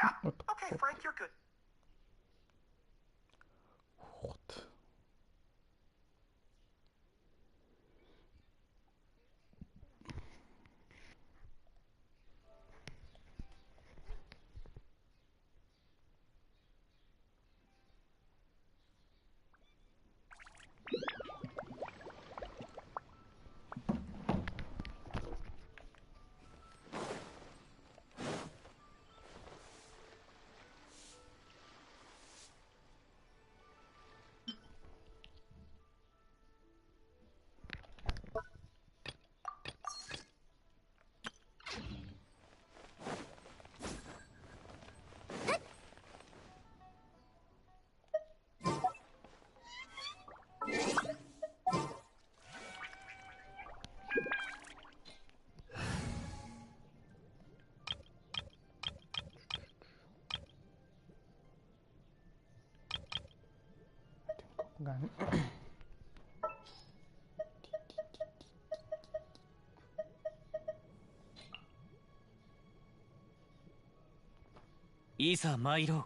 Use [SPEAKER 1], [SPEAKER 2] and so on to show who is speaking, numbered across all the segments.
[SPEAKER 1] What the
[SPEAKER 2] Okay,
[SPEAKER 1] fuck?
[SPEAKER 2] Frank, you're good.
[SPEAKER 1] What? Gan.
[SPEAKER 3] いざ参ろう。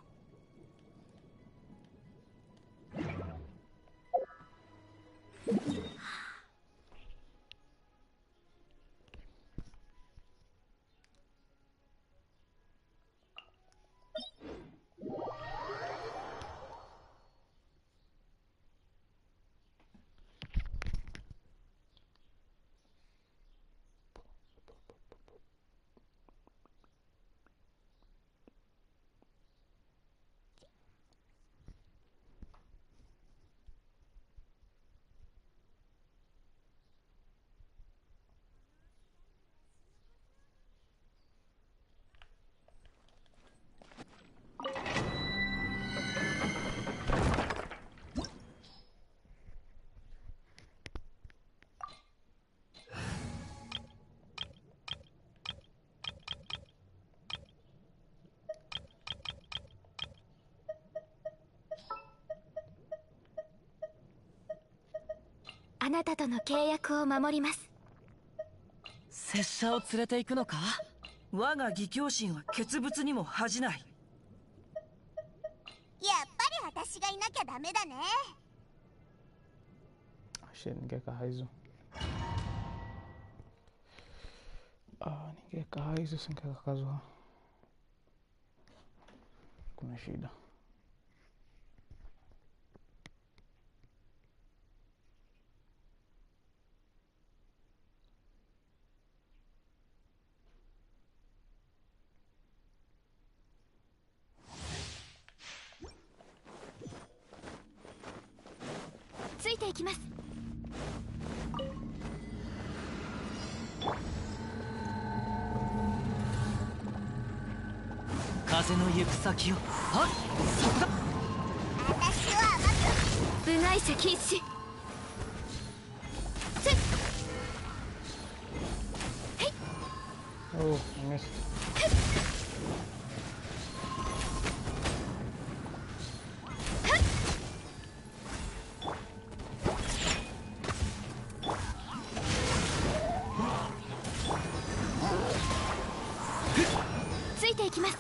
[SPEAKER 4] あなたとの契約を守ります。
[SPEAKER 3] 拙者を連れて行くのか。
[SPEAKER 5] 我が義兄心は傑物にも恥じない。
[SPEAKER 6] やっぱり私がいなきゃダメだね。
[SPEAKER 1] Shit, ninguém carraizo. Ah, ninguém carraizo sem que acaso. Kuna shida.
[SPEAKER 4] ついていきます。
[SPEAKER 3] 風の行く先を。はっ、そこだ。
[SPEAKER 6] 私は甘く。
[SPEAKER 4] 部外者禁止。
[SPEAKER 1] Oh, I missed.
[SPEAKER 4] ついていきます。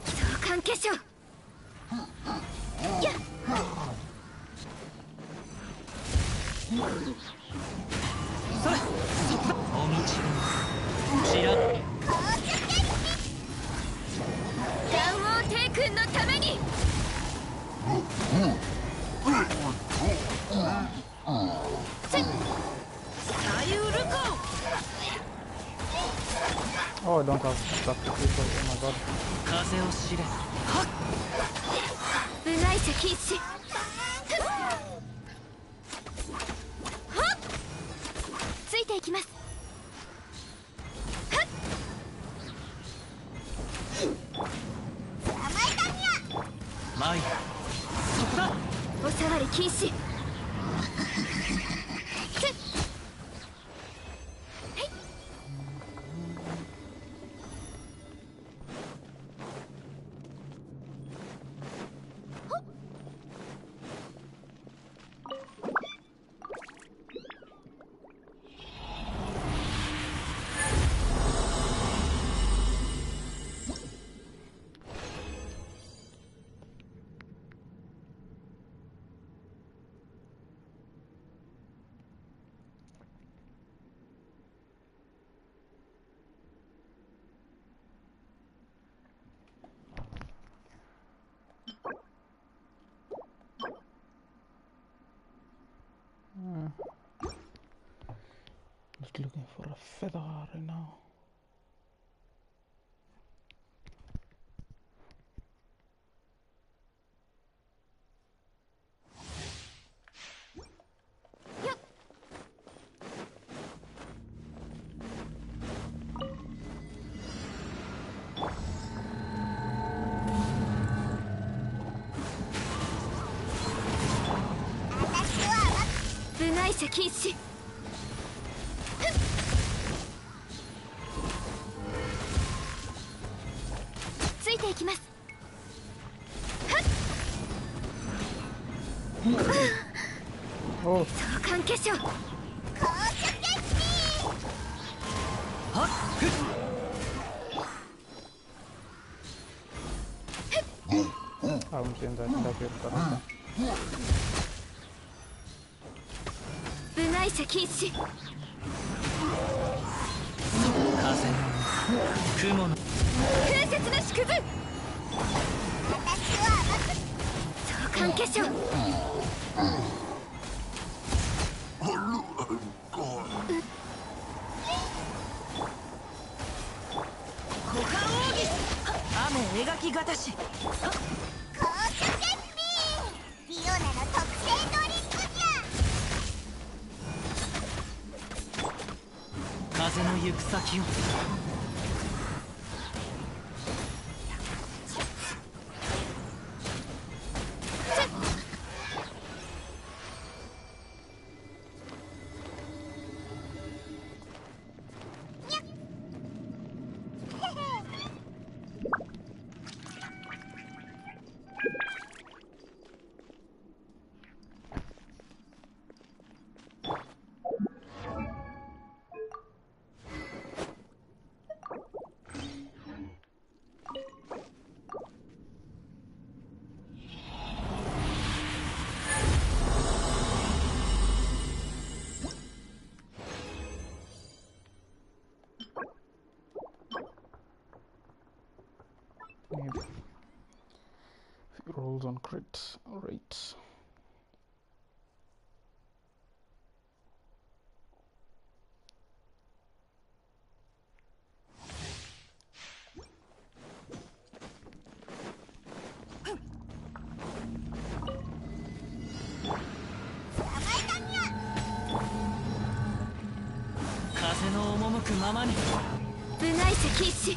[SPEAKER 4] 召喚化粧。やっ。
[SPEAKER 3] それ、そこだ。お道をちらっ。
[SPEAKER 4] ガンオー帝君のために。
[SPEAKER 1] Oh, I don't have stuff to people. Oh my god.
[SPEAKER 3] 風を知れ。はっ。
[SPEAKER 4] 部外者禁止。ついていきます。
[SPEAKER 3] マイ。そこだ。
[SPEAKER 4] お触り禁止。
[SPEAKER 1] looking for a feather right now.
[SPEAKER 4] 禁止。ついていきます。
[SPEAKER 1] おう、
[SPEAKER 4] 相関化粧。
[SPEAKER 1] あ、もしんだけどからさ。
[SPEAKER 4] 部外者禁止。
[SPEAKER 3] 風の雲の
[SPEAKER 4] 風雪の縮図。相関化粧。
[SPEAKER 5] 股間奥義。雨描きがたし。
[SPEAKER 6] リオナの特製ドリンクじゃ。
[SPEAKER 3] 風の行く先を
[SPEAKER 1] Maybe. Few rolls on crit. Alright.
[SPEAKER 3] 風の赴くままに
[SPEAKER 4] 部外者禁止。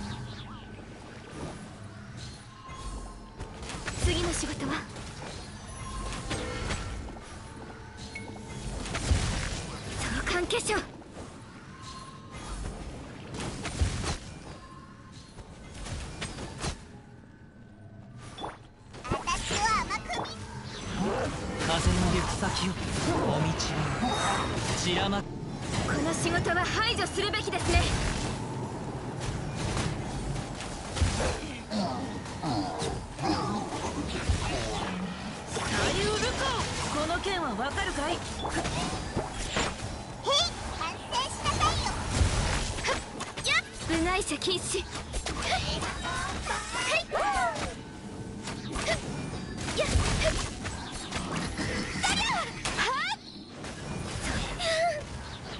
[SPEAKER 4] 次の仕事は相関化粧。
[SPEAKER 6] 私を甘く見。
[SPEAKER 3] 風の行く先をお道を散らまっ
[SPEAKER 4] この仕事は排除するべきですね。
[SPEAKER 5] サリュールコ。この件はわかるかい。
[SPEAKER 6] へい、反省しなさいよ。
[SPEAKER 4] 部外者禁止。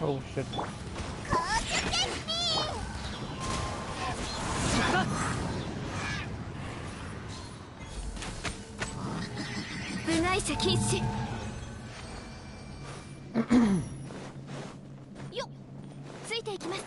[SPEAKER 1] Oh shit.
[SPEAKER 4] 部外者禁止。よっ、ついていきます。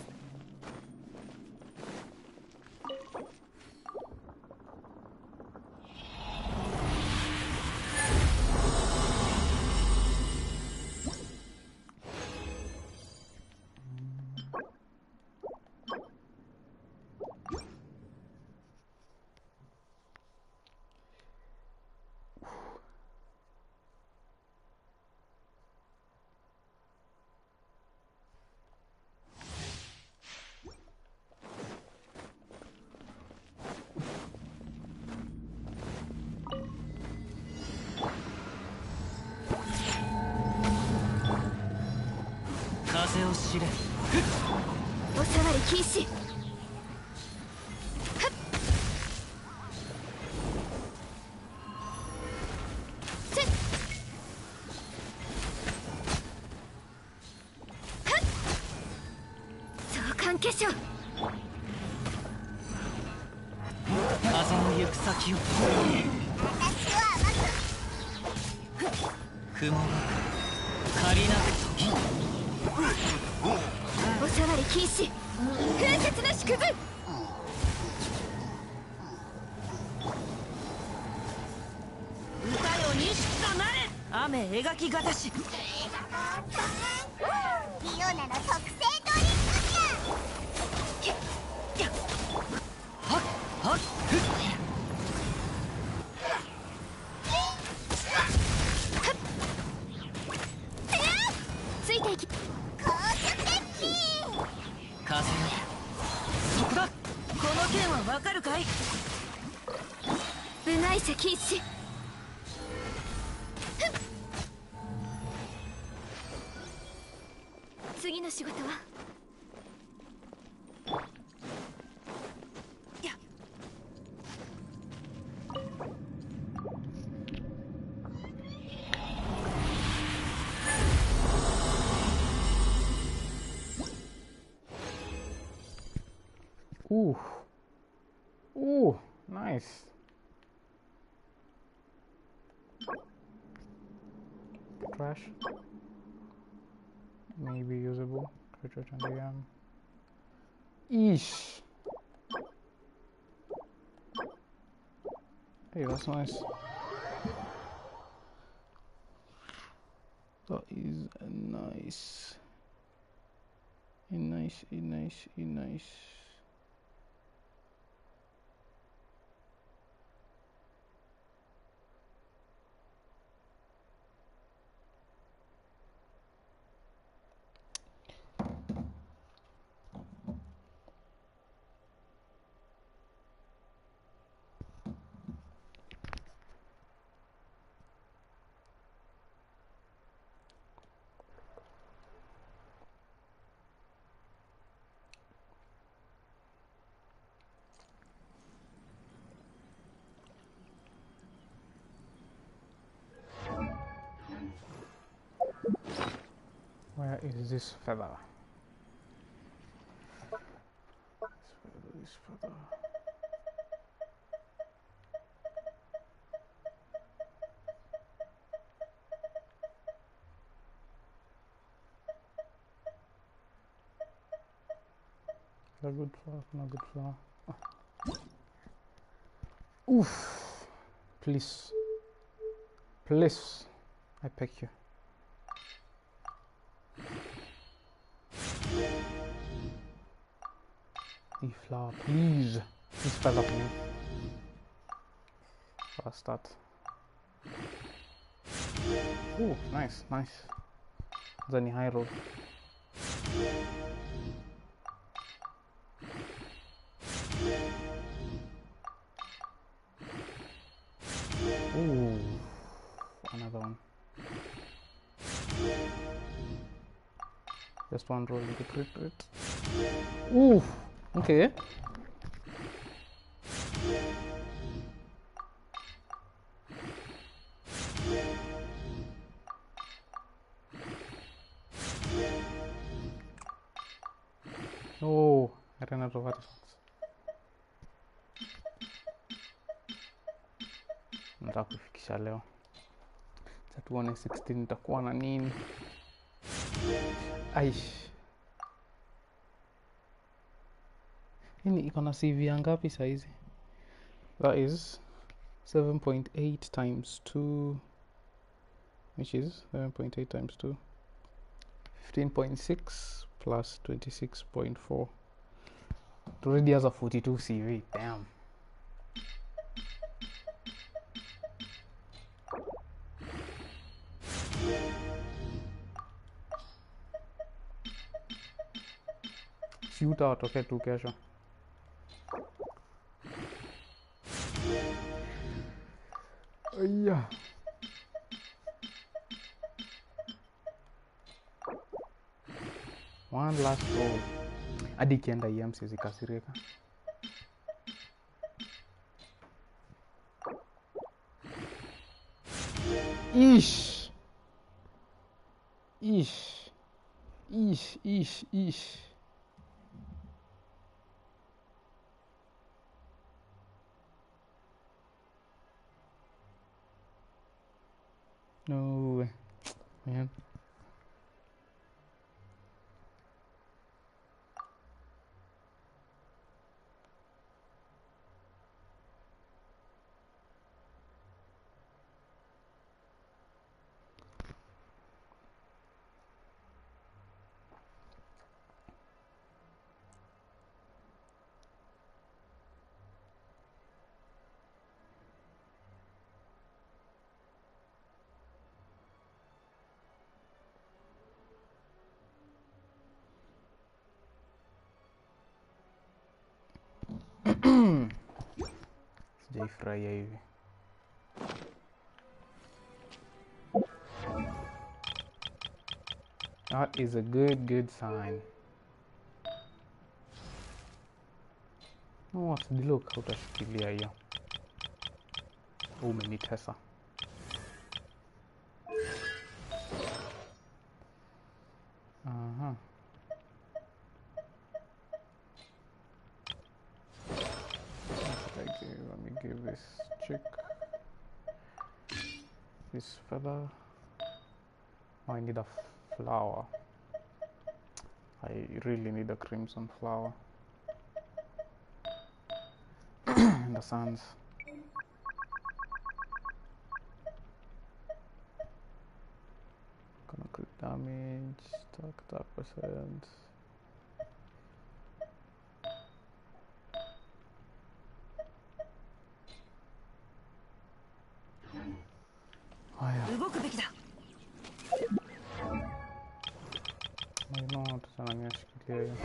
[SPEAKER 3] 風を知れ
[SPEAKER 4] お触り禁止。眼化粧。
[SPEAKER 3] 風の行く先を
[SPEAKER 6] 私は甘く
[SPEAKER 3] 雲が借りなく時
[SPEAKER 4] おさわり禁止。風雪の縮図。
[SPEAKER 5] 歌よ錦となれ。雨描きがたし。
[SPEAKER 6] フィオナの特製ドリンクじゃ。
[SPEAKER 3] はっはっ
[SPEAKER 4] ついていき。
[SPEAKER 6] 高速鉄器
[SPEAKER 3] 風よそこだ。
[SPEAKER 5] この件はわかるかい。
[SPEAKER 4] 部外者禁止。次の仕事は。
[SPEAKER 1] Ooh. Ooh, nice. Trash. Maybe usable. Recharge and AM. Eesh. Hey, that's nice. That is nice. Nice. Where is this feather? This feather. A good flower, not good flower. Oof! Please. Please. I pick you. The flower, please. Please feather me. First start. Oh, nice. Zani high road. Ooh, another one. Just one roll into crit. Ooh, okay. Oh, I ran out of artifacts. Nataka kufikisha leo. Sasa tuone 16 nitakuwa na nini. Aish. Hii iko na CV ngapi saizi? That is 7.8 times 2, which is 7.8 times 2, 15.6 plus 26.4. It already has a 42 CV. Damn. Si utawatokea tu kesho. Yeah. One last roll. Hadi kienda EM siwezi kasirika. Ish. No way, man. Sijaifurahia hivi. That is a good sign. Oh, look, utashikilia hiyo. Umenitesa. Let me give this chick this feather. I need a flower. I really need a crimson flower. In the sands. Gonna crit damage, attack percent. Oh yeah.
[SPEAKER 5] 動くべきだ。
[SPEAKER 1] No, tutanamia shikilia hiyo.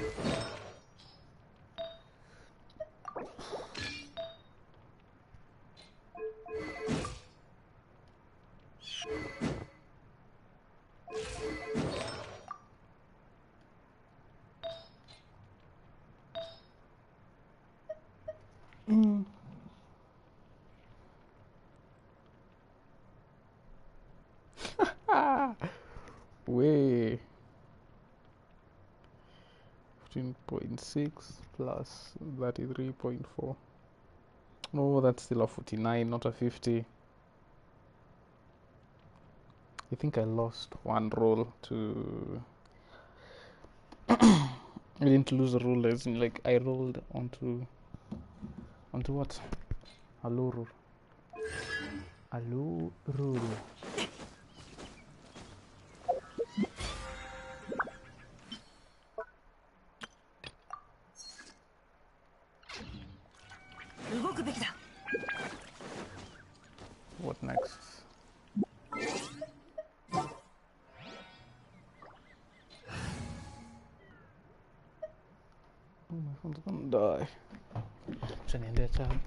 [SPEAKER 1] Way 15.6 plus 33.4. Oh, that's still a 49, not a 50. I think I lost one roll to I didn't lose a roll, as in like I rolled onto what? Alurur. Alurur. What next? Oh, my phone's gonna die. Shaniende tab.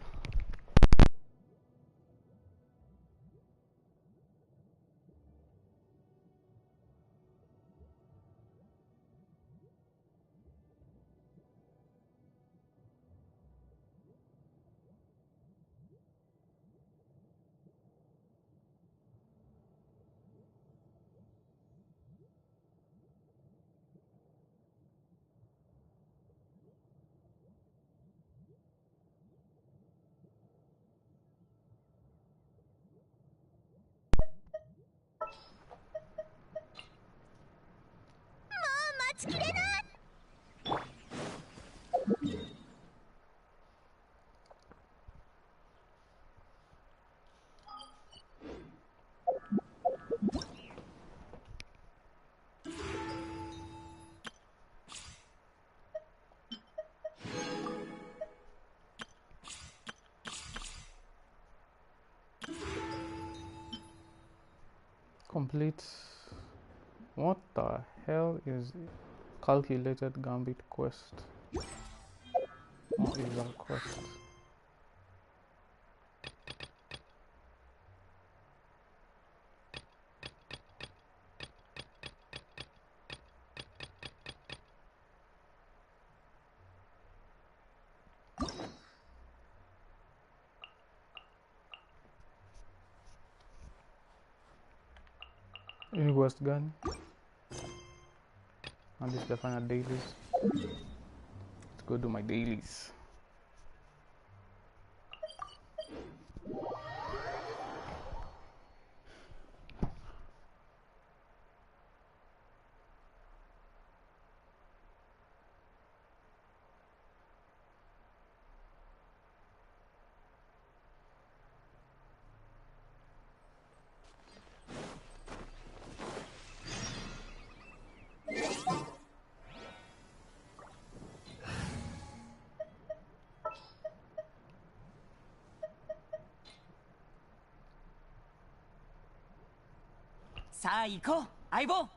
[SPEAKER 1] Complete. What the hell is calculated gambit quest? What is that quest? Any quest gun? And this definitely dailies. Let's go do my dailies.
[SPEAKER 5] さあ行こう相棒。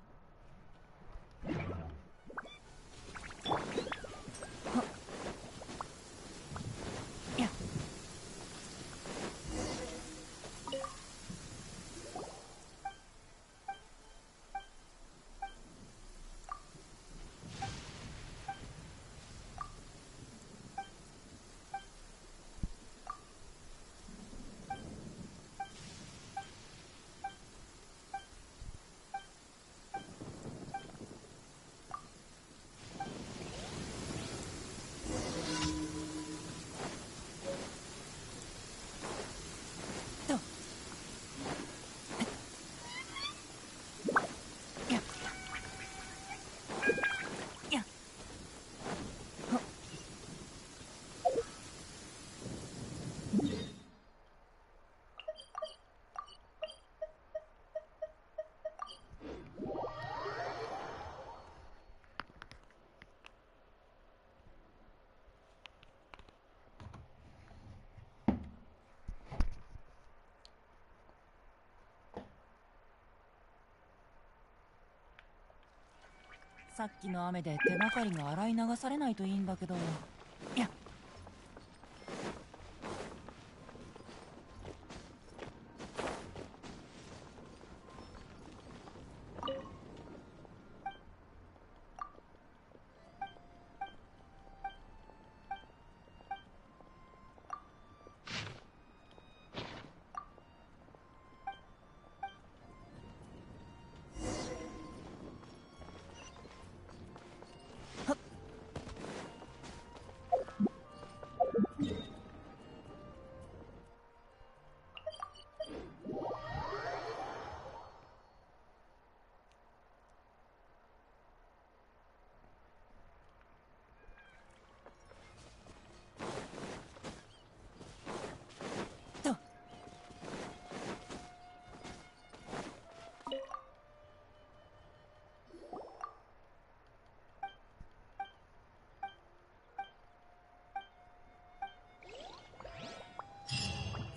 [SPEAKER 5] さっきの雨で手がかりが洗い流されないといいんだけど。いや。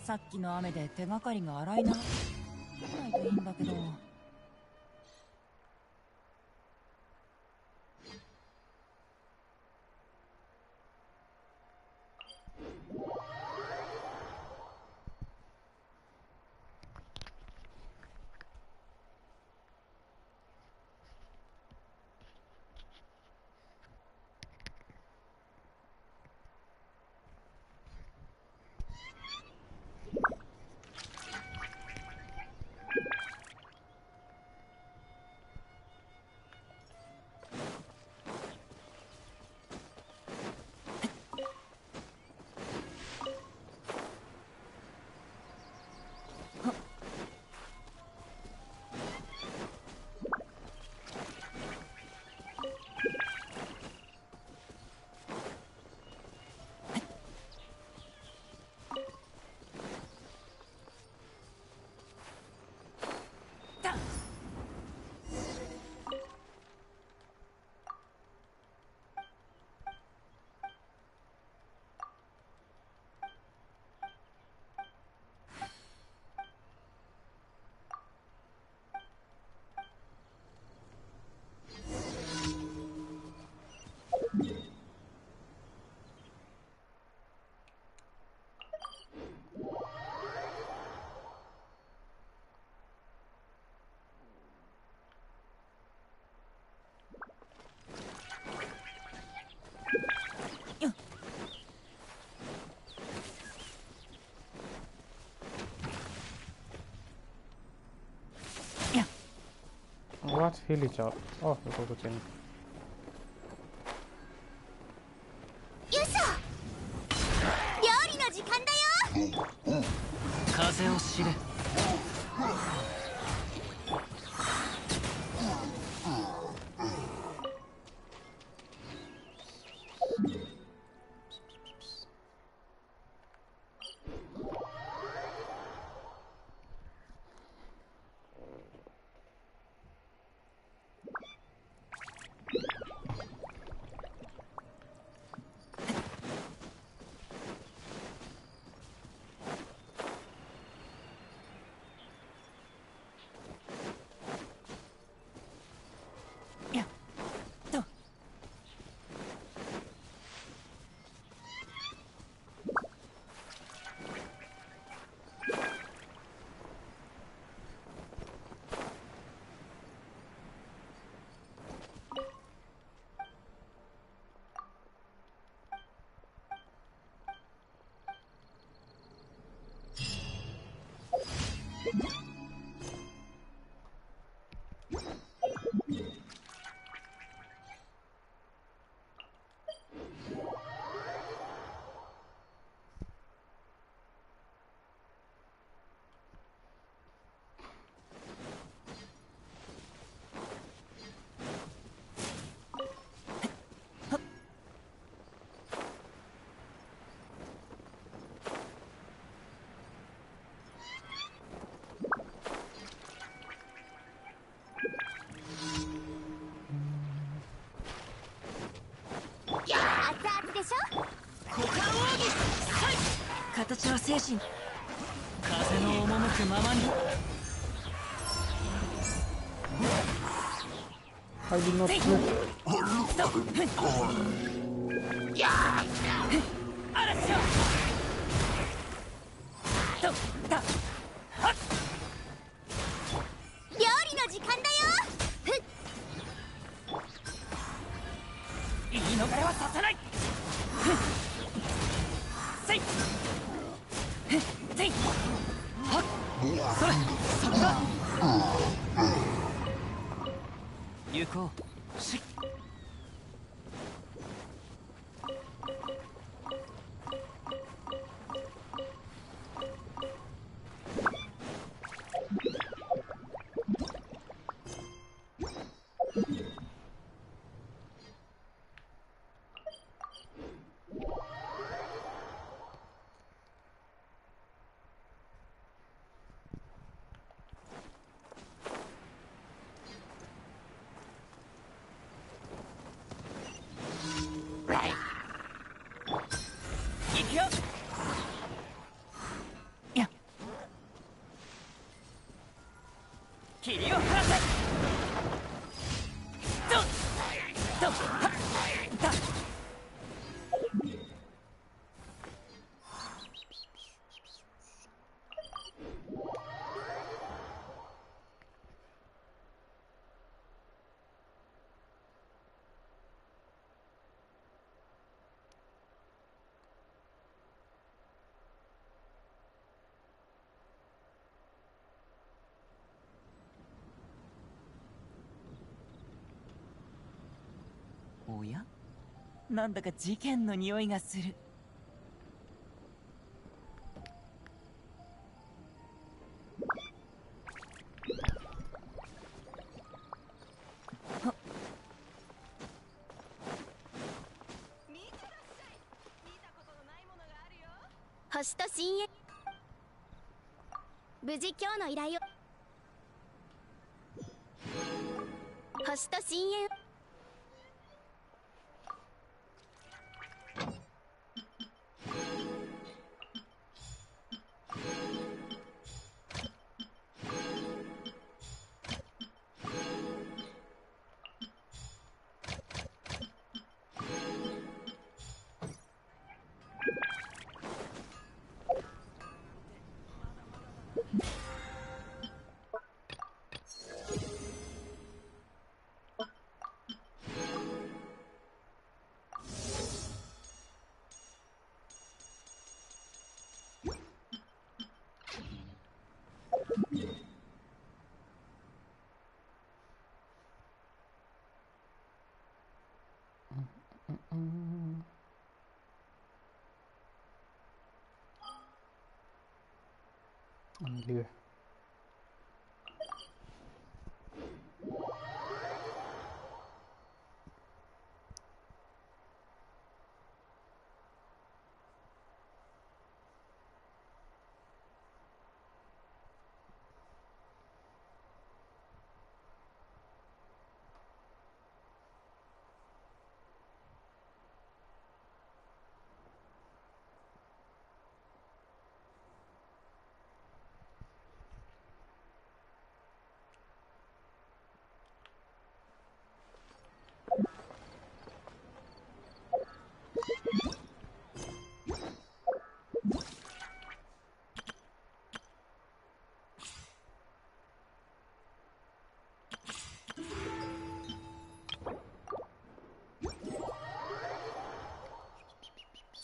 [SPEAKER 5] さっきの雨で手がかりが洗い流されないといいんだけど。
[SPEAKER 1] What? Heal each other. Oh, that's also changed.
[SPEAKER 6] よいしょ、料理の時間だよ。
[SPEAKER 3] 風を知れ。
[SPEAKER 5] 形は精神。
[SPEAKER 3] 風の赴くままに。
[SPEAKER 1] I did not flip.
[SPEAKER 5] 嵐よ。
[SPEAKER 6] 料理の時間だよ。
[SPEAKER 5] 言い逃れはさせない。せいせい。はっ、それ、そこだ。行こう。しっ。行くよ。やっ、霧を晴らせ。ととはっだ。おや、なんだか事件の匂いがする。
[SPEAKER 6] 星と深淵。無事今日の依頼を。星と深淵。
[SPEAKER 1] Only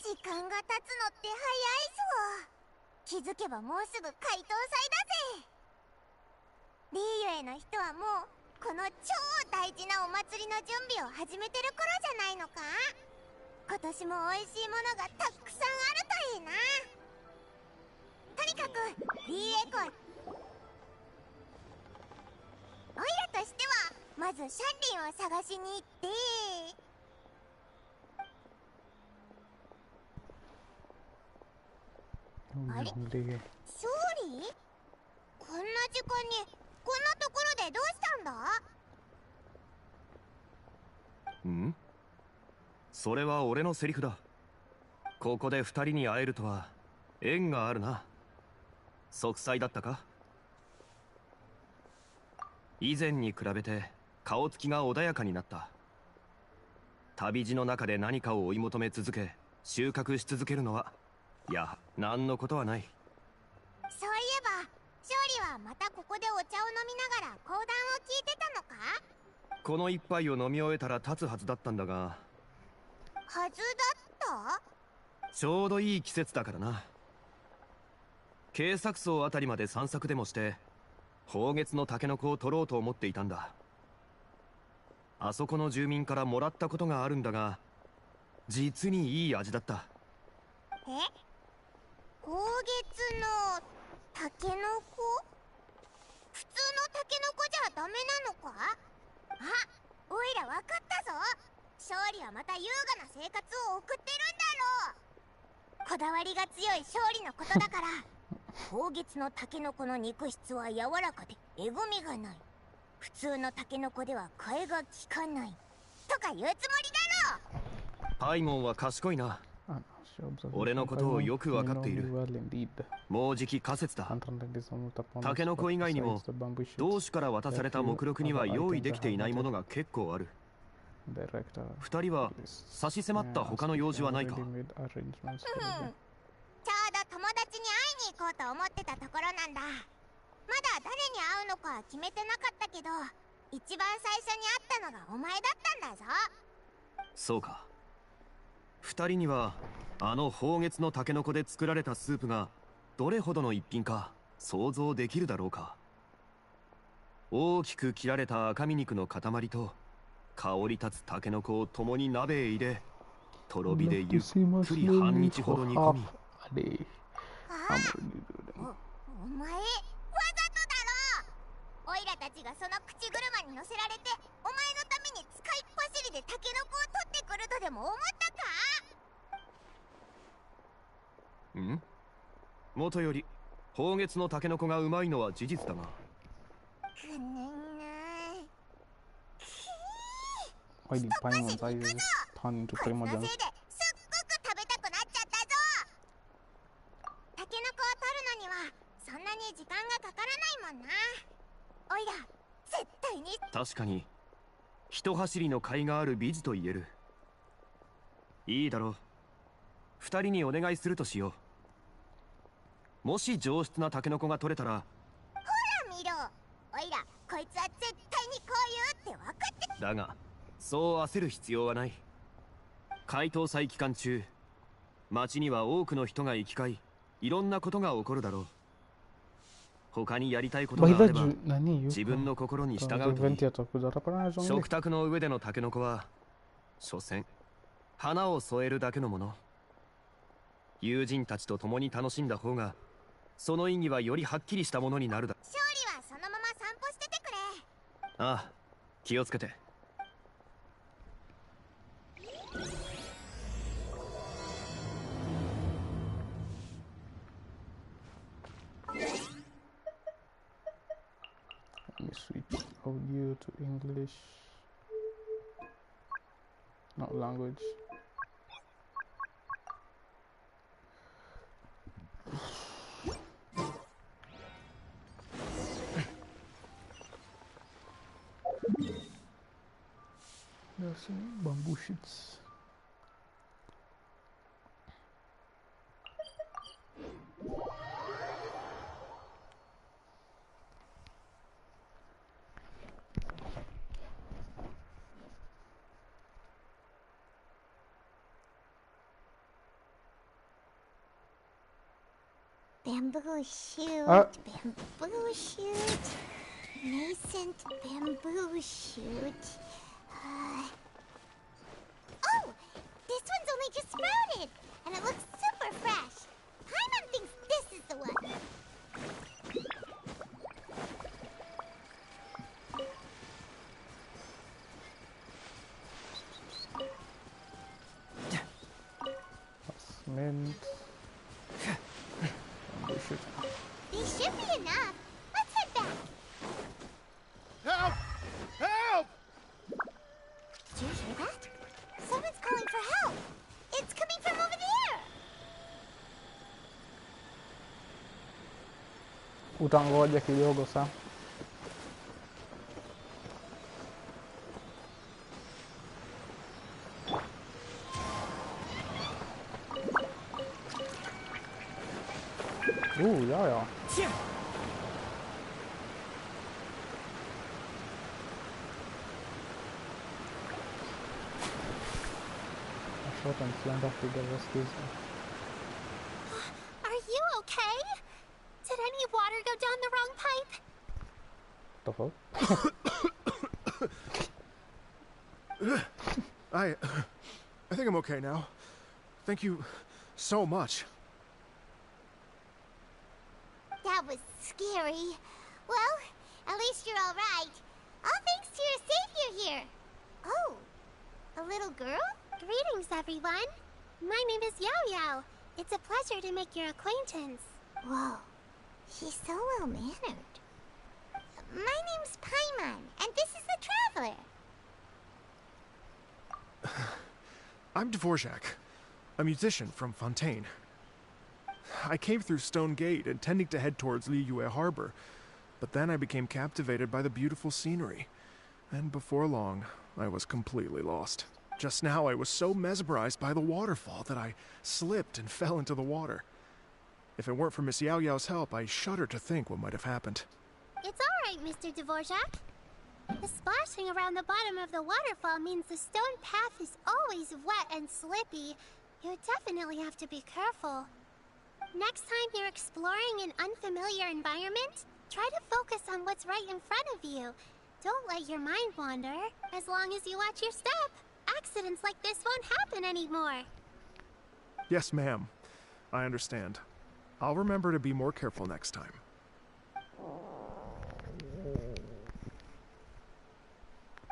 [SPEAKER 6] 時間が経つのって早いぞ。気づけばもうすぐ解凍祭だぜ。リーユへの人はもうこの超大事なお祭りの準備を始めてる頃じゃないのか。今年も美味しいものがたくさんあるといいな。とにかくリーエコオイラとしてはまずシャンリンを探しに行って。あれ、勝利？こんな時間にこんなところでどうしたんだ？
[SPEAKER 2] ん？それは俺のセリフだ。ここで二人に会えるとは縁があるな。息災だったか。以前に比べて顔つきが穏やかになった。旅路の中で何かを追い求め続け収穫し続けるのは、いや何のことはない。
[SPEAKER 6] そういえば勝利はまたここでお茶を飲みながら講談を聞いてたのか？
[SPEAKER 2] この一杯を飲み終えたら立つはずだったんだが。
[SPEAKER 6] はずだった？
[SPEAKER 2] ちょうどいい季節だからな。渓索層あたりまで散策でもして宝月のタケノコを取ろうと思っていたんだ。あそこの住民からもらったことがあるんだが、実にいい味だった。
[SPEAKER 6] え？宝月のタケノコ？普通のタケノコじゃダメなのか？あ、おいらわかったぞ。勝利はまた優雅な生活を送ってるんだろう。こだわりが強い勝利のことだから宝月のタケノコの肉質は柔らかでえぐみがない。普通のタケノコでは替えが利かないとか言うつもりだろう。
[SPEAKER 2] パイモンは賢いな。俺のことをよくわかっている。もうじき仮説だ。タケノコ以外にも同種から渡された目録には用意できていないものが結構ある。二人は差し迫った他の用事はないか？
[SPEAKER 6] ちょうど友達に会いに行こうと思ってたところなんだ。まだ誰に会うのか決めてなかったけど、一番最初に会ったのがお前だったんだぞ。
[SPEAKER 2] そうか。二人にはあの宝月のタケノコで作られたスープがどれほどの一品か想像できるだろうか。大きく切られた赤身肉の塊と香り立つタケノコを共に鍋へ入れ、とろ火でゆっくり半日ほど煮込み。
[SPEAKER 6] お前わざとだろ。オイラたちがその口車に乗せられてお前のために使いっ走りでタケノコを取ってくるとでも思ったか？
[SPEAKER 2] ん？もとより宝月のタケノコがうまいのは事実だが。
[SPEAKER 6] くねんな。
[SPEAKER 1] Why did Paimon's eyes turn into
[SPEAKER 6] こいつの
[SPEAKER 1] Primogen's?
[SPEAKER 6] せいですっごく食べたくなっちゃったぞ。タケノコを取るのにはそんなに時間がかからないもんな。おいら絶対に。
[SPEAKER 2] 確かに一走りの甲斐がある美女と言える。いいだろう。二人にお願いするとしよう。もし上質なタケノコが取れたら。
[SPEAKER 6] ほら見ろ、おいらこいつは絶対にこう言うって分かって。
[SPEAKER 2] だがそう焦る必要はない。解凍祭期間中、町には多くの人が行き交い、いろんなことが起こるだろう。他にやりたいことがあれば自分の心に従うといい。食卓の上でのタケノコは所詮花を添えるだけのもの。友人たちと共に楽しんだ方がその意義はよりはっきりしたものになるだ。
[SPEAKER 6] 勝利はそのまま散歩しててくれ。
[SPEAKER 2] ああ、気をつけて。
[SPEAKER 1] Let me switch audio to English. Not language. There's some bamboo sheets.
[SPEAKER 6] Bamboo shoot, bamboo shoot, nascent bamboo shoot. Oh, this one's only just sprouted, and it looks super fresh. Paimon thinks this is the one.
[SPEAKER 1] That's mint.
[SPEAKER 6] These should be enough. Let's head back.
[SPEAKER 7] Help! Help!
[SPEAKER 6] Did you hear that? Someone's calling for help. It's coming from over there.
[SPEAKER 1] Utangoja kidogo sana. Ja. I shot and flamed off the rescues.
[SPEAKER 6] Are you okay? Did any water go down the wrong pipe?
[SPEAKER 1] The fuck?
[SPEAKER 7] I think I'm okay now. Thank you so much.
[SPEAKER 6] That was scary. Well, at least you're all right. All thanks to your savior here. Oh, a little girl? Greetings, everyone. My name is Yao Yao. It's a pleasure to make your acquaintance. Whoa, she's so well-mannered. My name's Paimon, and this is the Traveler.
[SPEAKER 7] I'm Dvorak, a musician from Fontaine. I came through Stone Gate, intending to head towards Liyue Harbor, but then I became captivated by the beautiful scenery, and before long, I was completely lost. Just now, I was so mesmerized by the waterfall that I slipped and fell into the water. If it weren't for Miss Yao Yao's help, I shudder to think what might have happened.
[SPEAKER 6] It's all right, Mr. Dvorak. The splashing around the bottom of the waterfall means the stone path is always wet and slippy. You definitely have to be careful. Next time you're exploring an unfamiliar environment, try to focus on what's right in front of you. Don't let your mind wander. As long as you watch your step, accidents like this won't happen anymore.
[SPEAKER 7] Yes, ma'am. I understand. I'll remember to be more careful next time.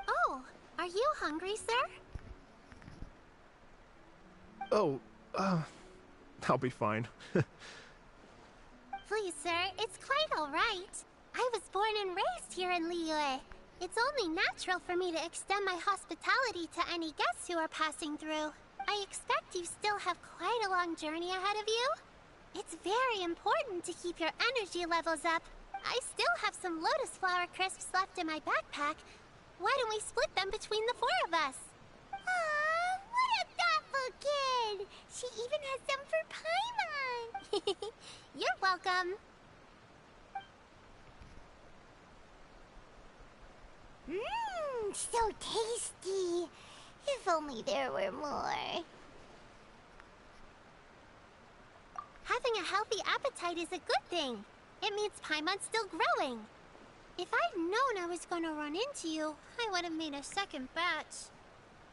[SPEAKER 6] Oh, are you hungry, sir?
[SPEAKER 7] Oh, I'll be fine.
[SPEAKER 6] Please, sir, it's quite all right. I was born and raised here in Liyue. It's only natural for me to extend my hospitality to any guests who are passing through. I expect you still have quite a long journey ahead of you. It's very important to keep your energy levels up. I still have some lotus flower crisps left in my backpack. Why don't we split them between the four of us? Aw, what a thoughtful kid! She even has some for Paimon! You're welcome. Mmm, so tasty. If only there were more. Having a healthy appetite is a good thing. It means Paimon's still growing. If I'd known I was gonna run into you, I would have made a second batch.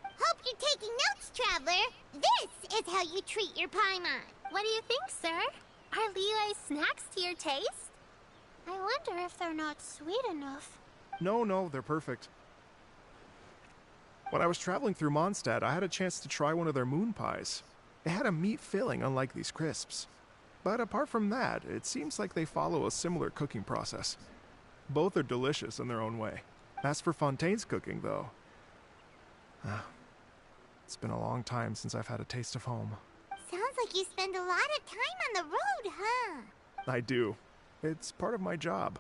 [SPEAKER 6] Hope you're taking notes, Traveler. This is how you treat your Paimon. What do you think, sir? Are Liyue snacks to your taste? I wonder if they're not sweet enough.
[SPEAKER 7] No, they're perfect. When I was traveling through Mondstadt, I had a chance to try one of their moon pies. It had a meat filling, unlike these crisps. But apart from that, it seems like they follow a similar cooking process. Both are delicious in their own way. As for Fontaine's cooking, though, it's been a long time since I've had a taste of home.
[SPEAKER 6] Sounds like you spend a lot of time on the road, huh?
[SPEAKER 7] I do. It's part of my job.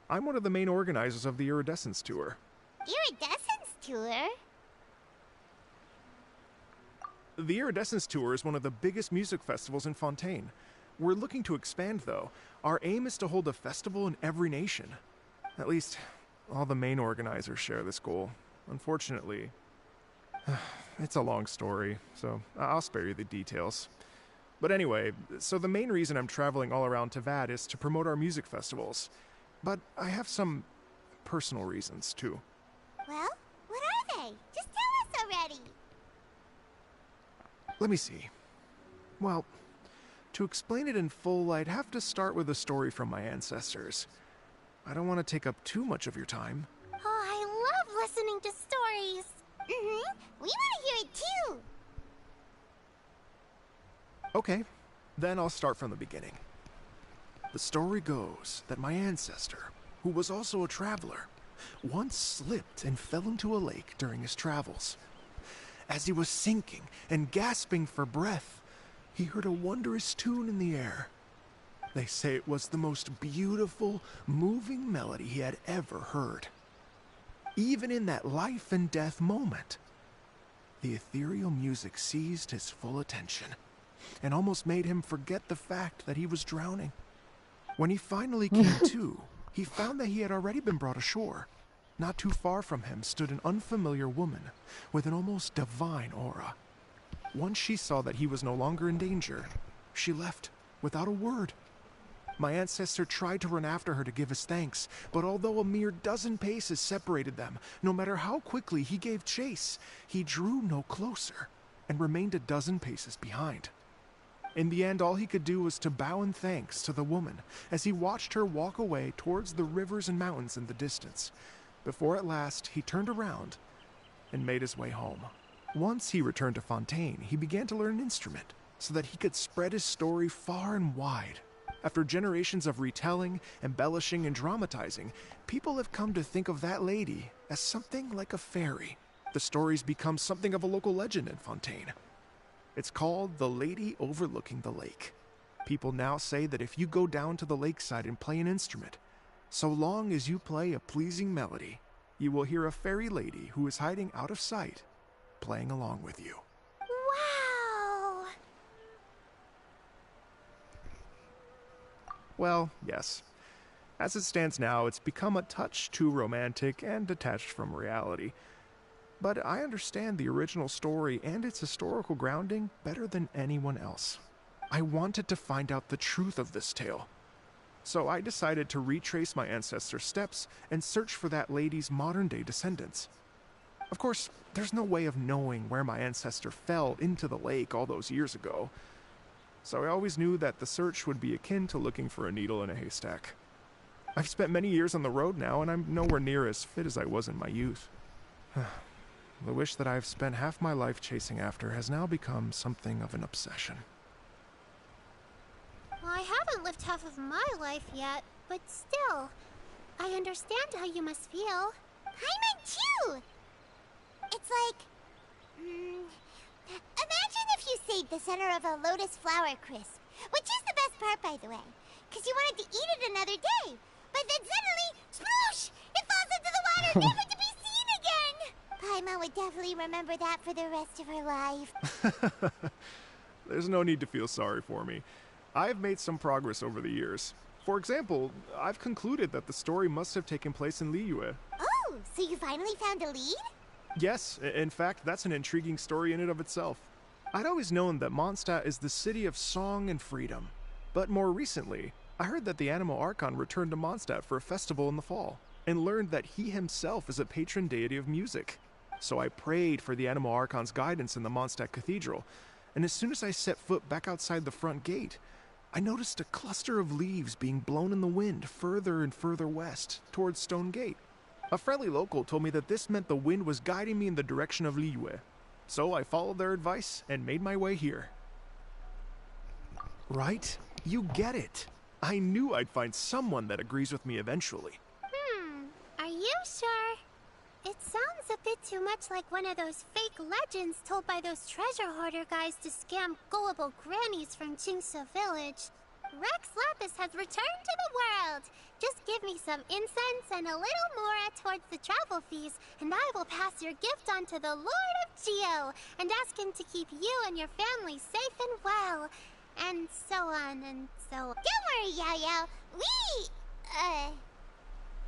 [SPEAKER 7] I'm one of the main organizers of the Iridescence Tour.
[SPEAKER 6] Iridescence Tour?
[SPEAKER 7] The Iridescence Tour is one of the biggest music festivals in Fontaine. We're looking to expand, though. Our aim is to hold a festival in every nation. At least, all the main organizers share this goal. Unfortunately, it's a long story, so I'll spare you the details. But anyway, so the main reason I'm traveling all around Tavad is to promote our music festivals. But I have some personal reasons, too.
[SPEAKER 6] Well, what are they? Just tell us already.
[SPEAKER 7] Let me see. Well, to explain it in full, I'd have to start with a story from my ancestors. I don't want to take up too much of your time.
[SPEAKER 6] Oh, I love listening to stories. We want to hear it too.
[SPEAKER 7] Okay, then I'll start from the beginning. The story goes that my ancestor, who was also a traveler, once slipped and fell into a lake during his travels. As he was sinking and gasping for breath, he heard a wondrous tune in the air. They say it was the most beautiful, moving melody he had ever heard. Even in that life and death moment, the ethereal music seized his full attention and almost made him forget the fact that he was drowning. When he finally came to, he found that he had already been brought ashore. Not too far from him stood an unfamiliar woman with an almost divine aura. Once she saw that he was no longer in danger, she left without a word. My ancestor tried to run after her to give his thanks, but although a mere dozen paces separated them, no matter how quickly he gave chase, he drew no closer and remained a dozen paces behind. In the end, all he could do was to bow in thanks to the woman as he watched her walk away towards the rivers and mountains in the distance, before at last he turned around and made his way home. Once he returned to Fontaine, he began to learn an instrument so that he could spread his story far and wide. After generations of retelling, embellishing, and dramatizing, people have come to think of that lady as something like a fairy. The story's become something of a local legend in Fontaine. It's called the Lady Overlooking the Lake. People now say that if you go down to the lakeside and play an instrument, so long as you play a pleasing melody, you will hear a fairy lady who is hiding out of sight, playing along with you.
[SPEAKER 6] Wow!
[SPEAKER 7] Well, yes. As it stands now, it's become a touch too romantic and detached from reality. But I understand the original story and its historical grounding better than anyone else. I wanted to find out the truth of this tale. So I decided to retrace my ancestors' steps and search for that lady's modern-day descendants. Of course, there's no way of knowing where my ancestor fell into the lake all those years ago. So I always knew that the search would be akin to looking for a needle in a haystack. I've spent many years on the road now, and I'm nowhere near as fit as I was in my youth. The wish that I've spent half my life chasing after has now become something of an obsession.
[SPEAKER 8] Well, I haven't lived half of my life yet, but still, I understand how you must feel.
[SPEAKER 6] Paimon too! It's like... imagine if you saved the center of a lotus flower crisp, which is the best part, by the way, because you wanted to eat it another day, but then suddenly, sploosh! It falls into the water, never to be seen again! Paimon would definitely remember that for the rest of her life.
[SPEAKER 7] There's no need to feel sorry for me. I've made some progress over the years. For example, I've concluded that the story must have taken place in Liyue.
[SPEAKER 6] Oh, so you finally found a lead?
[SPEAKER 7] Yes, in fact, that's an intriguing story in and of itself. I'd always known that Mondstadt is the city of song and freedom. But more recently, I heard that the Anemo Archon returned to Mondstadt for a festival in the fall, and learned that he himself is a patron deity of music. So I prayed for the Anemo Archon's guidance in the Mondstadt Cathedral, and as soon as I set foot back outside the front gate, I noticed a cluster of leaves being blown in the wind further and further west, towards Stone Gate. A friendly local told me that this meant the wind was guiding me in the direction of Liyue. So I followed their advice and made my way here. Right? You get it. I knew I'd find someone that agrees with me eventually.
[SPEAKER 8] Are you sure? It sounds a bit too much like one of those fake legends told by those treasure hoarder guys to scam gullible grannies from Jingsa Village. Rex Lapis has returned to the world! Just give me some incense and a little mora towards the travel fees, and I will pass your gift on to the Lord of Geo, and ask him to keep you and your family safe and well. And so on and so on.
[SPEAKER 6] Don't worry, Yao Yao.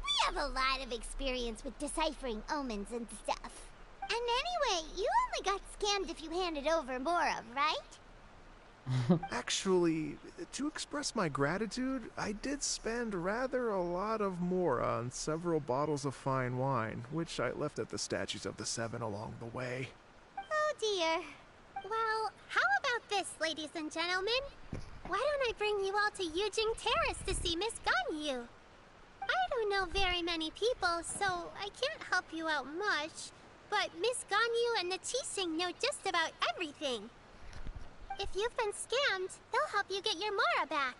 [SPEAKER 6] We have a lot of experience with deciphering omens and stuff. And anyway, you only got scammed if you handed over Mora, right?
[SPEAKER 7] Actually, to express my gratitude, I did spend rather a lot of Mora on several bottles of fine wine, which I left at the Statues of the Seven along the way.
[SPEAKER 8] Oh dear. Well, how about this, ladies and gentlemen? Why don't I bring you all to Yujing Terrace to see Miss Ganyu? I don't know very many people, so I can't help you out much. But Miss Ganyu and the Qixing know just about everything. If you've been scammed, they'll help you get your Mora back.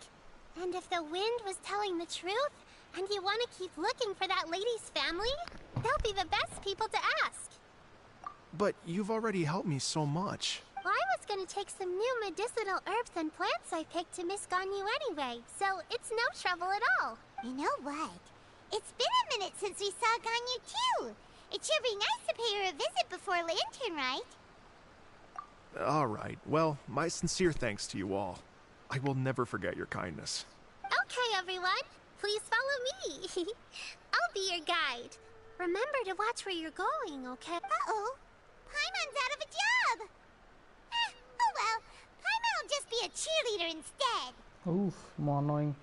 [SPEAKER 8] And if the wind was telling the truth, and you want to keep looking for that lady's family, they'll be the best people to ask.
[SPEAKER 7] But you've already helped me so much.
[SPEAKER 8] Well, I was gonna take some new medicinal herbs and plants I picked to Miss Ganyu anyway, so it's no trouble at all.
[SPEAKER 6] You know what? It's been a minute since we saw Ganyu too. It should be nice to pay her a visit before Lantern, right?
[SPEAKER 7] All right. Well, my sincere thanks to you all. I will never forget your kindness.
[SPEAKER 8] Okay, everyone. Please follow me. I'll be your guide. Remember to watch where you're going, okay?
[SPEAKER 6] Uh-oh. Paimon's out of a job! Oh well. Paimon will just be a cheerleader instead.
[SPEAKER 1] Oof, more annoying.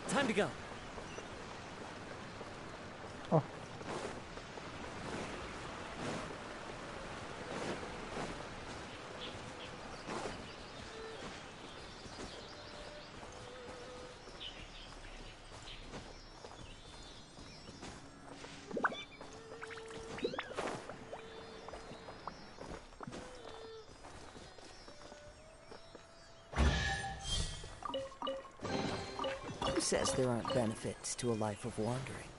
[SPEAKER 3] Time to go.
[SPEAKER 1] Oh.
[SPEAKER 9] Who says there aren't benefits to a life of wandering?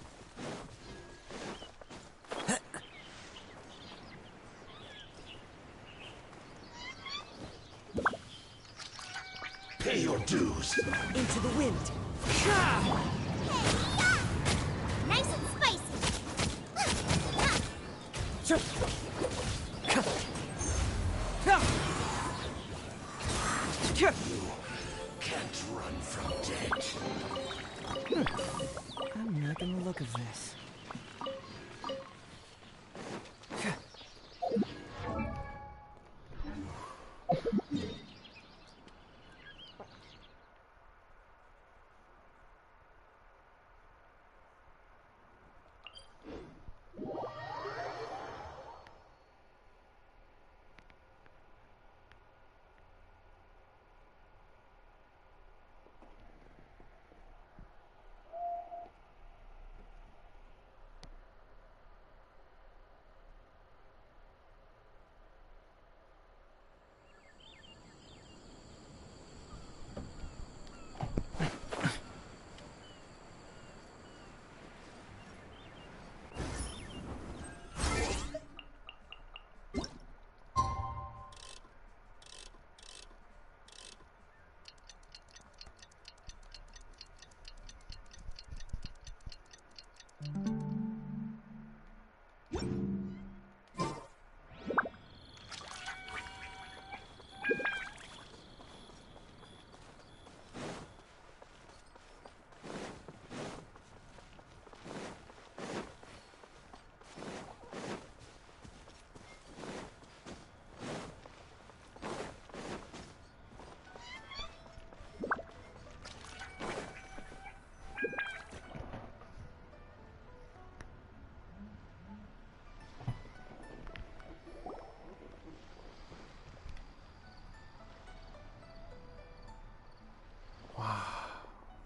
[SPEAKER 10] Pay your dues.
[SPEAKER 9] Into the wind!
[SPEAKER 6] Nice and spicy.
[SPEAKER 10] Can't run from death.
[SPEAKER 9] I'm liking the look of this.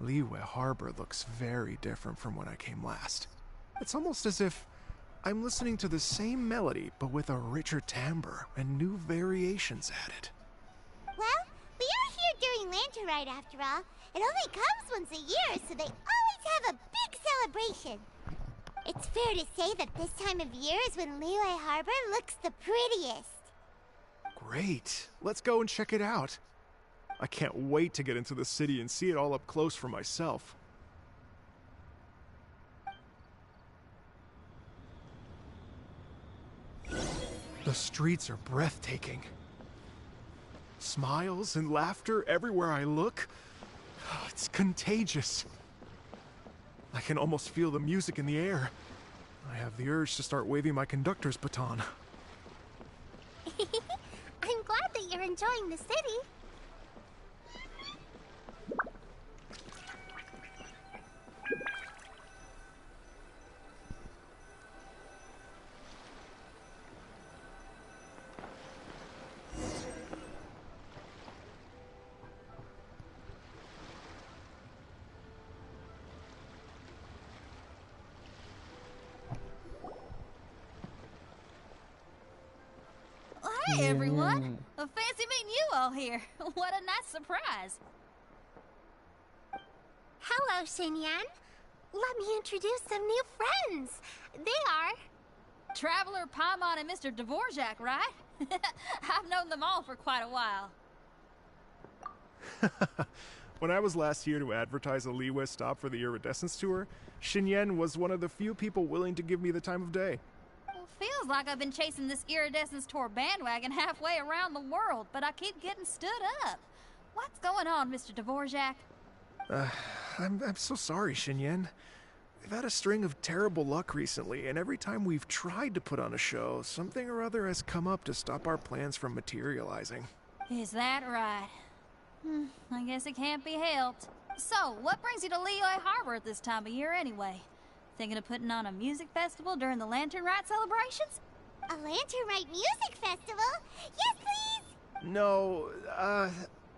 [SPEAKER 7] Liyue Harbor looks very different from when I came last. It's almost as if I'm listening to the same melody, but with a richer timbre and new variations added.
[SPEAKER 6] Well, we are here during Lantern Rite after all. It only comes once a year, so they always have a big celebration. It's fair to say that this time of year is when Liyue Harbor looks the prettiest.
[SPEAKER 7] Great. Let's go and check it out. I can't wait to get into the city and see it all up close for myself. The streets are breathtaking. Smiles and laughter everywhere I look. It's contagious. I can almost feel the music in the air. I have the urge to start waving my conductor's baton.
[SPEAKER 8] I'm glad that you're enjoying the city.
[SPEAKER 5] Hey everyone! Fancy meeting you all here. What a nice surprise.
[SPEAKER 8] Hello, Xinyan. Let me introduce some new friends. They are
[SPEAKER 11] Traveler, Paimon, and Mr. Dvorak, right? I've known them all for quite a while.
[SPEAKER 7] When I was last here to advertise a Liyue stop for the Iridescence Tour, Xinyan was one of the few people willing to give me the time of day.
[SPEAKER 11] Well, feels like I've been chasing this Iridescence Tour bandwagon halfway around the world, but I keep getting stood up. What's going on, Mr. Dvorak?
[SPEAKER 7] I'm so sorry, Xinyan. We've had a string of terrible luck recently, and every time we've tried to put on a show, something or other has come up to stop our plans from materializing.
[SPEAKER 11] Is that right? I guess it can't be helped. So, what brings you to Liyue Harbor at this time of year anyway? Thinking of putting on a music festival during the Lantern Rite celebrations?
[SPEAKER 6] A Lantern Rite music festival? Yes, please!
[SPEAKER 7] No,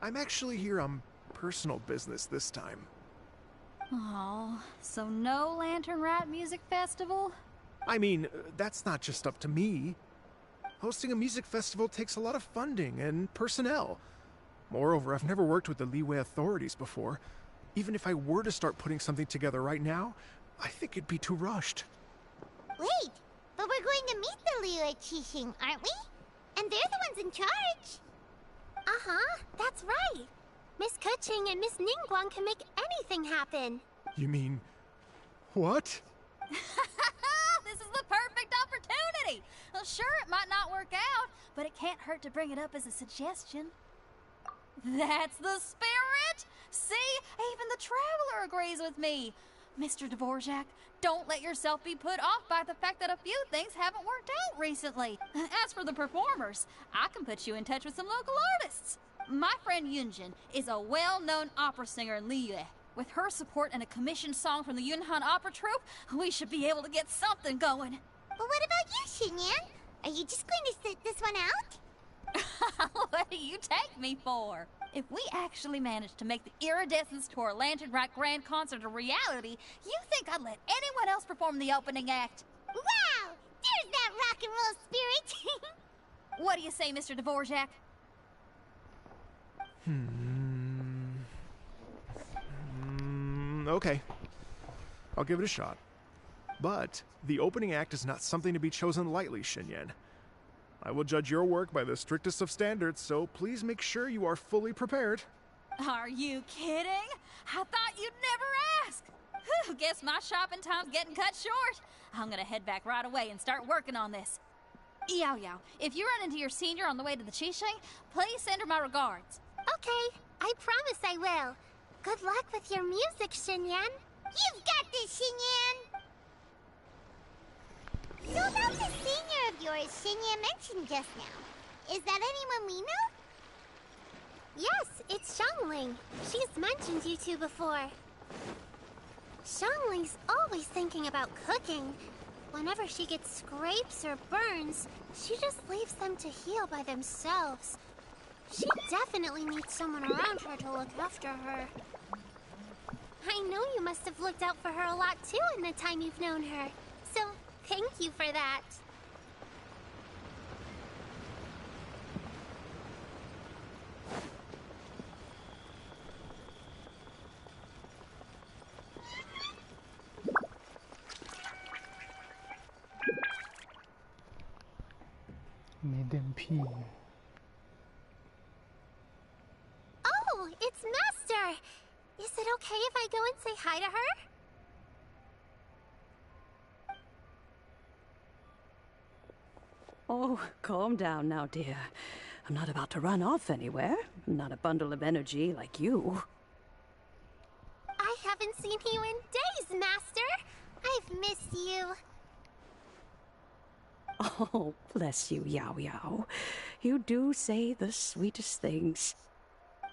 [SPEAKER 7] I'm actually here on personal business this time.
[SPEAKER 11] Oh, so no Lantern Rite music festival?
[SPEAKER 7] I mean, that's not just up to me. Hosting a music festival takes a lot of funding and personnel. Moreover, I've never worked with the Liyue authorities before. Even if I were to start putting something together right now, I think it'd be too rushed.
[SPEAKER 6] Wait, but we're going to meet the Liyue Qixing, aren't we? And they're the ones in charge.
[SPEAKER 8] Uh-huh, that's right. Miss Keqing and Miss Ningguang can make anything happen.
[SPEAKER 7] You mean... what?
[SPEAKER 11] This is the perfect opportunity! Well, sure, it might not work out, but it can't hurt to bring it up as a suggestion. That's the spirit! See? Even the Traveler agrees with me. Mr. Dvorak, don't let yourself be put off by the fact that a few things haven't worked out recently. As for the performers, I can put you in touch with some local artists. My friend Yunjin is a well-known opera singer in Liyue. With her support and a commissioned song from the Yunhan Opera Troupe, we should be able to get something going.
[SPEAKER 6] But what about you, Xinyan? Are you just going to sit this one out?
[SPEAKER 11] What do you take me for? If we actually manage to make the Iridescence Tour Lantern Rite Grand Concert a reality, you think I'd let anyone else perform the opening act?
[SPEAKER 6] Wow! There's that rock and roll spirit!
[SPEAKER 11] What do you say, Mr. Dvorak?
[SPEAKER 7] Okay. I'll give it a shot. But the opening act is not something to be chosen lightly, Xinyan. I will judge your work by the strictest of standards, so please make sure you are fully prepared.
[SPEAKER 11] Are you kidding? I thought you'd never ask. Whew, guess my shopping time's getting cut short. I'm gonna head back right away and start working on this. Yao Yao, if you run into your senior on the way to the Qixing, please send her my regards.
[SPEAKER 8] Okay, I promise I will. Good luck with your music, Xinyan.
[SPEAKER 6] You've got this, Xinyan! So about the senior of yours Xinyan mentioned just now, is that anyone we know?
[SPEAKER 8] Yes, it's Xiangling. She's mentioned you two before. Xiangling's always thinking about cooking. Whenever she gets scrapes or burns, she just leaves them to heal by themselves. She definitely needs someone around her to look after her. I know you must have looked out for her a lot too in the time you've known her. So, thank you for that.
[SPEAKER 1] Madam P.
[SPEAKER 8] Oh, it's Master! Is it okay if I go and say hi to her?
[SPEAKER 12] Oh, calm down now, dear. I'm not about to run off anywhere. I'm not a bundle of energy like you.
[SPEAKER 8] I haven't seen you in days, Master! I've missed you.
[SPEAKER 12] Oh, bless you, Yao Yao. You do say the sweetest things.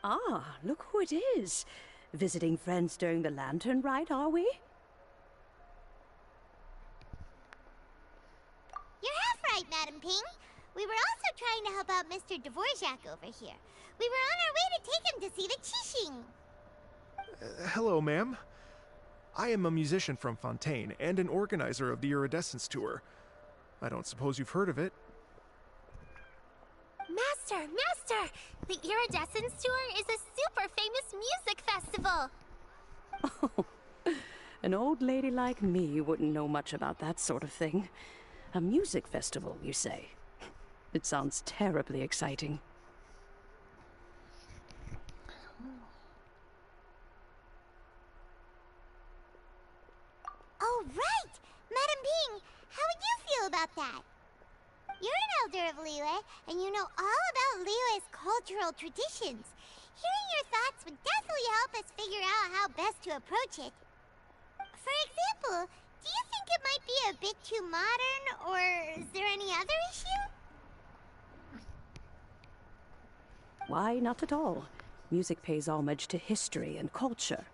[SPEAKER 12] Ah, look who it is. Visiting friends during the Lantern Rite, are we?
[SPEAKER 6] You're half right, Madam Ping. We were also trying to help out Mr. Dvorak over here. We were on our way to take him to see the Qixing.
[SPEAKER 7] Hello, ma'am. I am a musician from Fontaine and an organizer of the Iridescence Tour. I don't suppose you've heard of it.
[SPEAKER 8] Master! Master! The Iridescence Tour is a super famous music festival!
[SPEAKER 12] Oh, an old lady like me wouldn't know much about that sort of thing. A music festival, you say? It sounds terribly exciting.
[SPEAKER 6] Oh, right! Madam Ping, how would you feel about that? You're an elder of Liyue, and you know all about Liyue's cultural traditions. Hearing your thoughts would definitely help us figure out how best to approach it. For example, do you think it might be a bit too modern, or is there any other issue?
[SPEAKER 12] Why, not at all. Music pays homage to history and culture,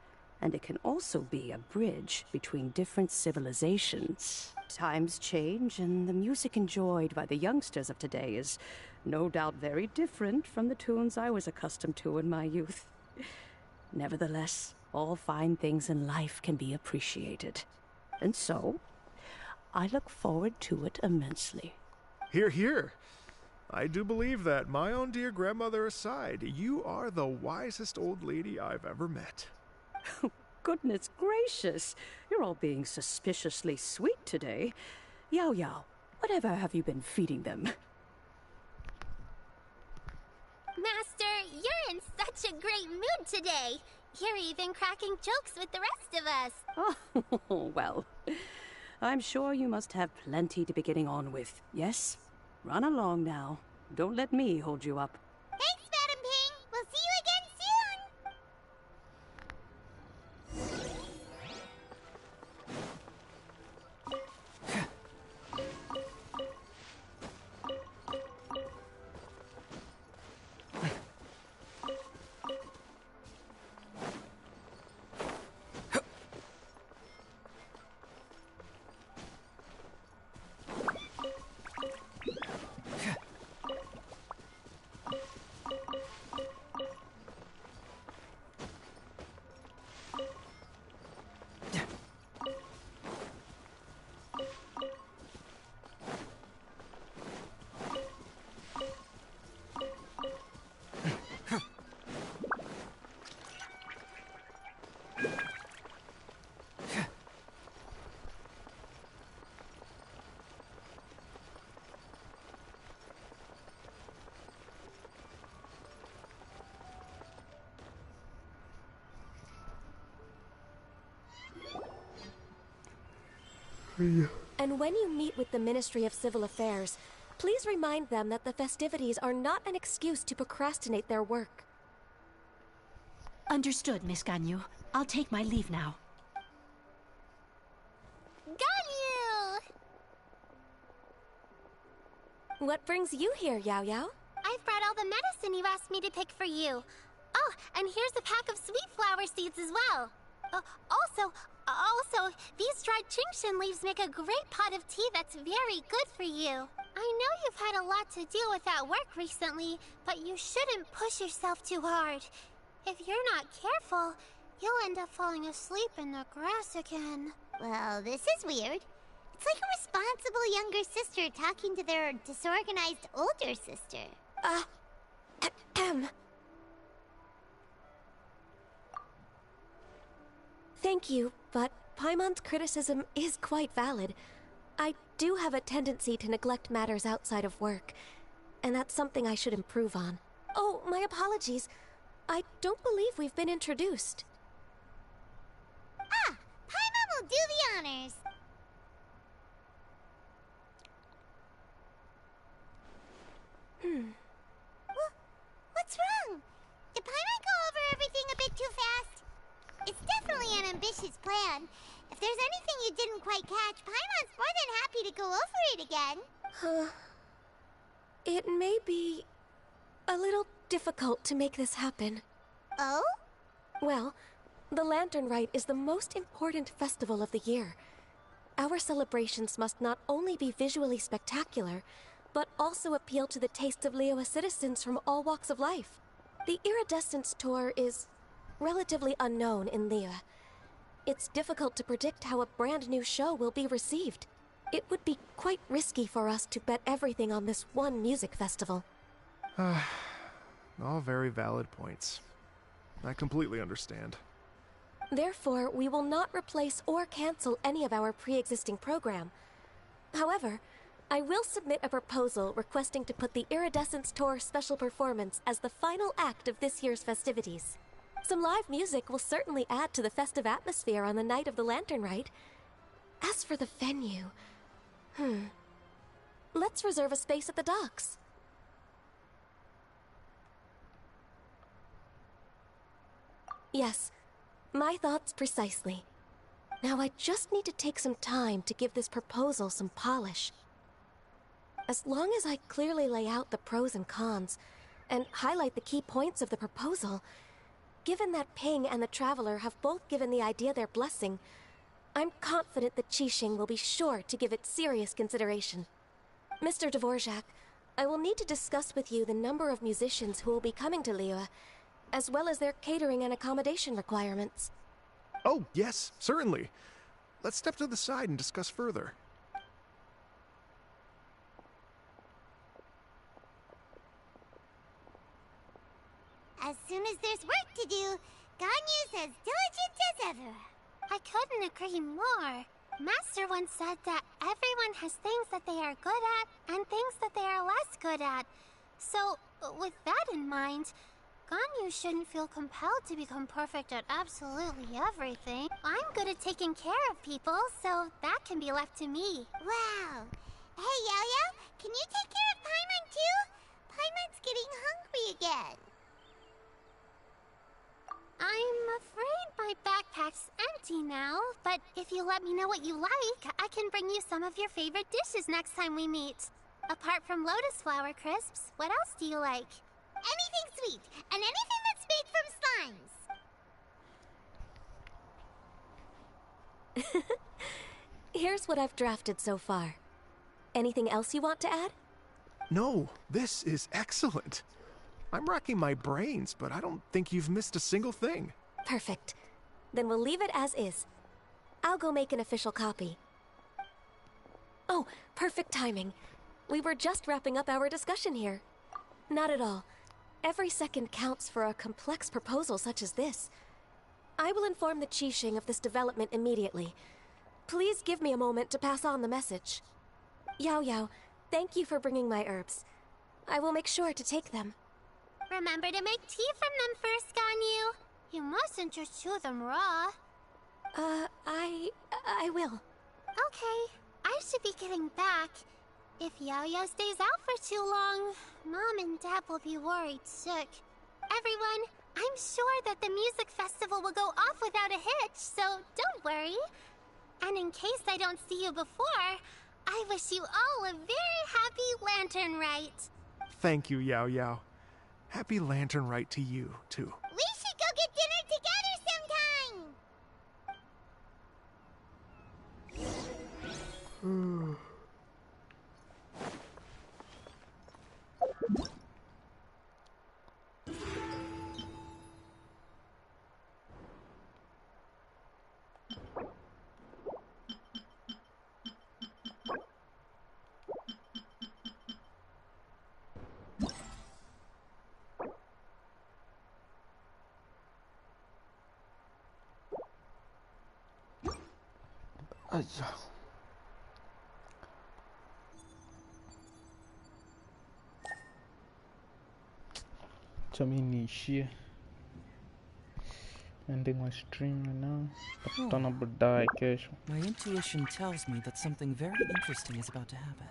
[SPEAKER 12] and it can also be a bridge between different civilizations. Times change, and the music enjoyed by the youngsters of today is no doubt very different from the tunes I was accustomed to in my youth. Nevertheless, all fine things in life can be appreciated. And so, I look forward to it immensely.
[SPEAKER 7] Hear, hear. I do believe that, my own dear grandmother aside, you are the wisest old lady I've ever met.
[SPEAKER 12] Goodness gracious, you're all being suspiciously sweet today. Yao Yao, whatever have you been feeding them?
[SPEAKER 8] Master, you're in such a great mood today. You're even cracking jokes with the rest of us.
[SPEAKER 12] Oh, well, I'm sure you must have plenty to be getting on with, yes? Run along now. Don't let me hold you up.
[SPEAKER 6] Thanks, Madam Ping. We'll see you again soon.
[SPEAKER 13] And when you meet with the Ministry of Civil Affairs, please remind them that the festivities are not an excuse to procrastinate their work.
[SPEAKER 14] Understood, Miss Ganyu. I'll take my leave now.
[SPEAKER 8] Ganyu!
[SPEAKER 13] What brings you here, Yao Yao?
[SPEAKER 8] I've brought all the medicine you asked me to pick for you. Oh, and here's a pack of sweet flower seeds as well. Also, these dried Chingshin leaves make a great pot of tea that's very good for you. I know you've had a lot to deal with at work recently, but you shouldn't push yourself too hard. If you're not careful, you'll end up falling asleep in the grass again.
[SPEAKER 6] Well, this is weird. It's like a responsible younger sister talking to their disorganized older sister.
[SPEAKER 13] Thank you, but Paimon's criticism is quite valid. I do have a tendency to neglect matters outside of work, and that's something I should improve on. Oh, my apologies. I don't believe we've been introduced.
[SPEAKER 6] Paimon will do the honors. What's wrong? Did Paimon go over everything a bit too fast? It's definitely an ambitious plan. If there's anything you didn't quite catch, Paimon's more than happy to go over it again.
[SPEAKER 13] It may be a little difficult to make this happen.
[SPEAKER 6] Oh?
[SPEAKER 13] Well, the Lantern Rite is the most important festival of the year. Our celebrations must not only be visually spectacular, but also appeal to the tastes of Liyue citizens from all walks of life. The Iridescence Tour is relatively unknown in Liyue. It's difficult to predict how a brand new show will be received. It would be quite risky for us to bet everything on this one music festival.
[SPEAKER 7] All very valid points. I completely understand.
[SPEAKER 13] Therefore, we will not replace or cancel any of our pre-existing program. However, I will submit a proposal requesting to put the Iridescence Tour special performance as the final act of this year's festivities. Some live music will certainly add to the festive atmosphere on the night of the Lantern Rite. As for the venue, let's reserve a space at the docks. Yes, my thoughts precisely. Now I just need to take some time to give this proposal some polish. As long as I clearly lay out the pros and cons, and highlight the key points of the proposal, given that Ping and the Traveler have both given the idea their blessing, I'm confident that Qixing will be sure to give it serious consideration. Mr. Dvorak, I will need to discuss with you the number of musicians who will be coming to Liyue, as well as their catering and accommodation requirements.
[SPEAKER 7] Oh, yes, certainly. Let's step to the side and discuss further.
[SPEAKER 6] As soon as there's work to do, Ganyu's as diligent as ever.
[SPEAKER 8] I couldn't agree more. Master once said that everyone has things that they are good at and things that they are less good at. So, with that in mind, Ganyu shouldn't feel compelled to become perfect at absolutely everything. I'm good at taking care of people, so that can be left to me.
[SPEAKER 6] Wow. Hey, Yo-Yo, can you take care of Paimon too? Paimon's getting hungry again.
[SPEAKER 8] I'm afraid my backpack's empty now, but if you let me know what you like, I can bring you some of your favorite dishes next time we meet. Apart from lotus flower crisps, what else do you like?
[SPEAKER 6] Anything sweet, and anything that's made from slimes.
[SPEAKER 13] Here's what I've drafted so far. Anything else you want to add?
[SPEAKER 7] No, this is excellent. I'm racking my brains, but I don't think you've missed a single thing.
[SPEAKER 13] Perfect. Then we'll leave it as is. I'll go make an official copy. Oh, perfect timing. We were just wrapping up our discussion here. Not at all. Every second counts for a complex proposal such as this. I will inform the Qixing of this development immediately. Please give me a moment to pass on the message. Yao Yao, thank you for bringing my herbs. I will make sure to take them.
[SPEAKER 8] Remember to make tea from them first, Ganyu. You mustn't just chew them raw.
[SPEAKER 13] I will.
[SPEAKER 8] Okay, I should be getting back. If Yo-Yo stays out for too long, Mom and Dad will be worried sick. Everyone, I'm sure that the music festival will go off without a hitch, so don't worry. And in case I don't see you before, I wish you all a very happy Lantern Rite.
[SPEAKER 7] Thank you, Yao Yao. Happy Lantern Rite to you, too.
[SPEAKER 6] We should go get dinner together sometime!
[SPEAKER 1] Niishie. Ending my stream right now. But don't die,
[SPEAKER 3] My intuition tells me that something very interesting is about to happen.